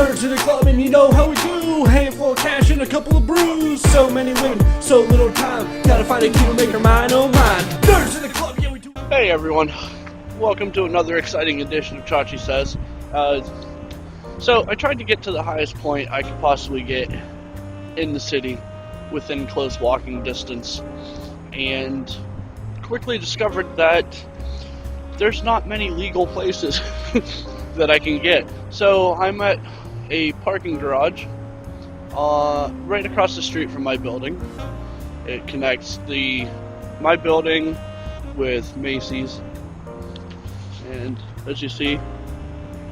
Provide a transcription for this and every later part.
Nerds in the club and you know how we do. Handful of cash and a couple of brews. So many women, so little time. Gotta find a key to make her mine, oh mine. Nerds in the club, yeah we do. Hey everyone, welcome to another exciting edition of Chachi Says. So I tried to get to the highest point I could possibly get in the city within close walking distance, and quickly discovered that there's not many legal places that I can get. So I'm at a parking garage right across the street from my building. It connects my building with Macy's, and as you see,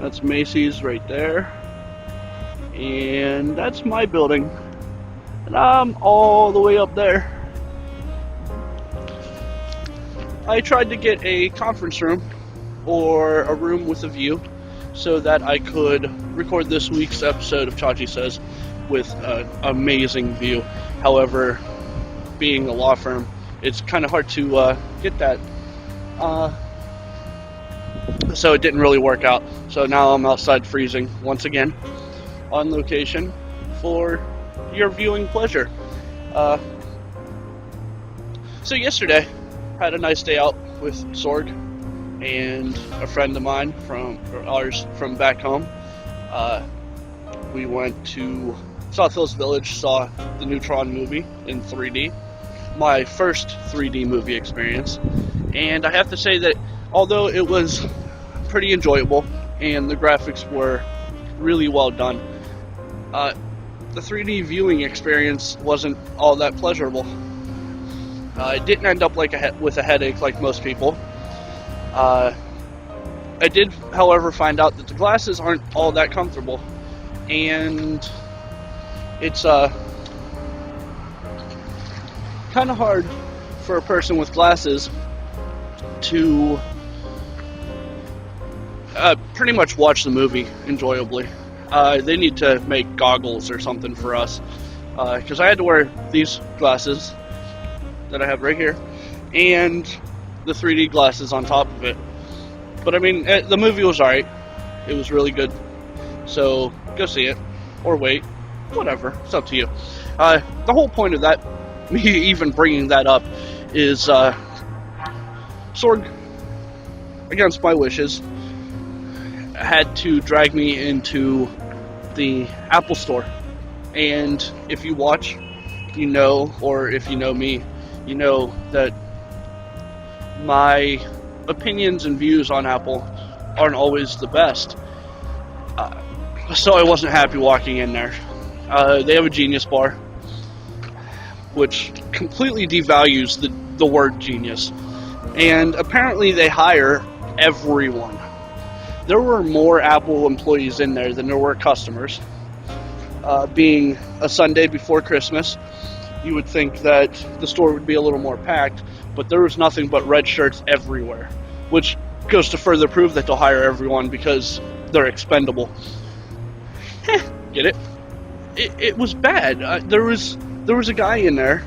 that's Macy's right there, and that's my building, and I'm all the way up there. I tried to get a conference room or a room with a view so that I could record this week's episode of Chachi Says with an amazing view. However, being a law firm, it's kind of hard to get that. So it didn't really work out. So now I'm outside freezing once again on location for your viewing pleasure. So yesterday, had a nice day out with Sorg and a friend of mine from back home. We went to South Hills Village, saw the new Tron movie in 3D. My first 3D movie experience. And I have to say that although it was pretty enjoyable and the graphics were really well done, the 3D viewing experience wasn't all that pleasurable. I didn't end up with a headache like most people. I did, however, find out that the glasses aren't all that comfortable, and it's kind of hard for a person with glasses to pretty much watch the movie enjoyably. They need to make goggles or something for us, because I had to wear these glasses that I have right here and the 3D glasses on top of it. But I mean, the movie was alright. It was really good. So go see it, or wait, whatever, it's up to you. The whole point of that, me even bringing that up, is Sorg, against my wishes, had to drag me into the Apple Store. And if you watch, you know, or if you know me, you know that my opinions and views on Apple aren't always the best. So I wasn't happy walking in there. They have a Genius bar, which completely devalues the word genius. And apparently they hire everyone. There were more Apple employees in there than there were customers. Being a Sunday before Christmas, you would think that the store would be a little more packed, but there was nothing but red shirts everywhere, which goes to further prove that they'll hire everyone because they're expendable. Get it? It was bad. There was a guy in there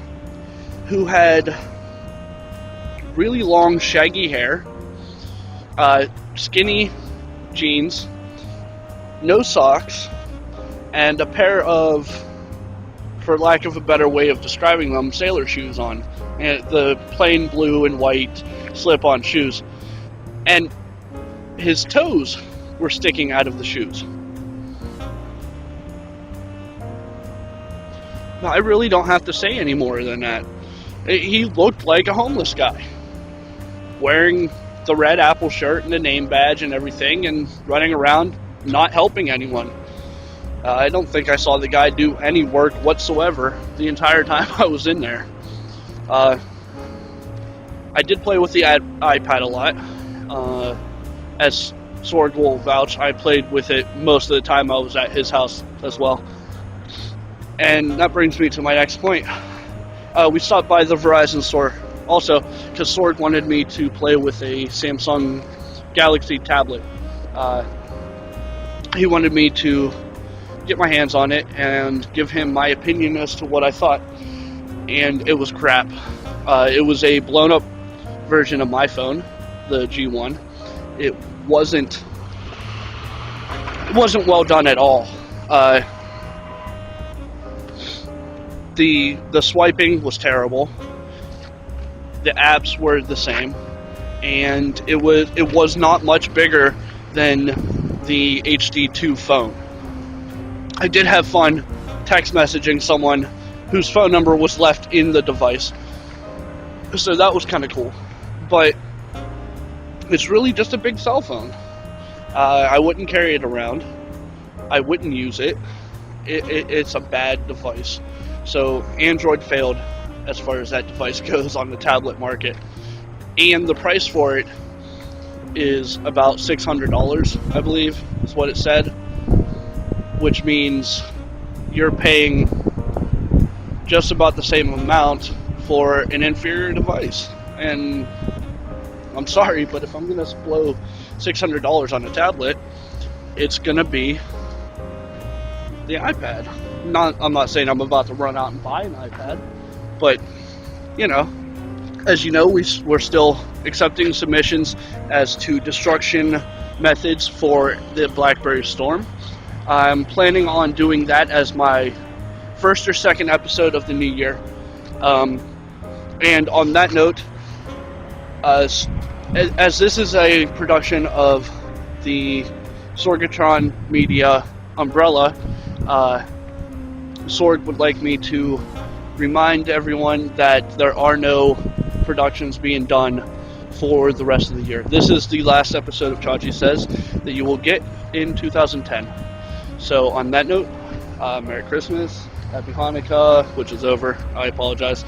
who had really long, shaggy hair, skinny jeans, no socks, and a pair of, for lack of a better way of describing them, sailor shoes on. And the plain blue and white slip-on shoes. And his toes were sticking out of the shoes. I really don't have to say any more than that. He looked like a homeless guy, wearing the red Apple shirt and the name badge and everything, and running around not helping anyone. I don't think I saw the guy do any work whatsoever the entire time I was in there. I did play with the iPad a lot. As Sorg will vouch, I played with it most of the time I was at his house as well. And that brings me to my next point. We stopped by the Verizon store also because Sorg wanted me to play with a Samsung Galaxy tablet. He wanted me to get my hands on it and give him my opinion as to what I thought. And it was crap. It was a blown up version of my phone, the G1. It wasn't well done at all. The swiping was terrible. The apps were the same, and it was not much bigger than the HD2 phone. I did have fun text messaging someone whose phone number was left in the device, so that was kind of cool. But it's really just a big cell phone. I wouldn't carry it around. I wouldn't use it. It's a bad device. So Android failed as far as that device goes on the tablet market. And the price for it is about $600, I believe, is what it said. Which means you're paying just about the same amount for an inferior device. And I'm sorry, but if I'm going to blow $600 on a tablet, it's going to be the iPad. I'm not saying I'm about to run out and buy an iPad, but, you know, as you know, we're still accepting submissions as to destruction methods for the BlackBerry Storm. I'm planning on doing that as my first or second episode of the new year. And on that note, as this is a production of the Sorgatron Media umbrella, Sorg would like me to remind everyone that there are no productions being done for the rest of the year. This is the last episode of Chachi Says that you will get in 2010. So on that note, Merry Christmas, Happy Hanukkah, which is over, I apologize,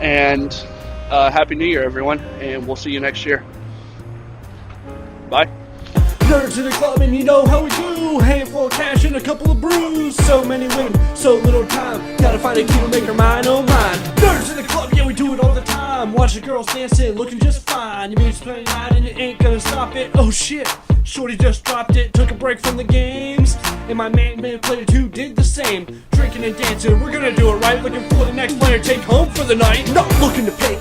and Happy New Year, everyone, and we'll see you next year. Bye. Nerds in the club and you know how we do. Handful of cash and a couple of brews. So many women, so little time. Gotta find a key to make her mine, oh mine. Nerds in the club, yeah we do it all the time. Watch the girls dancing, looking just fine. You mean playing out and you ain't gonna stop it. Oh shit, shorty just dropped it. Took a break from the games, and my man player 2 did the same. Drinking and dancing, we're gonna do it right. Looking for the next player take home for the night. Not looking to pay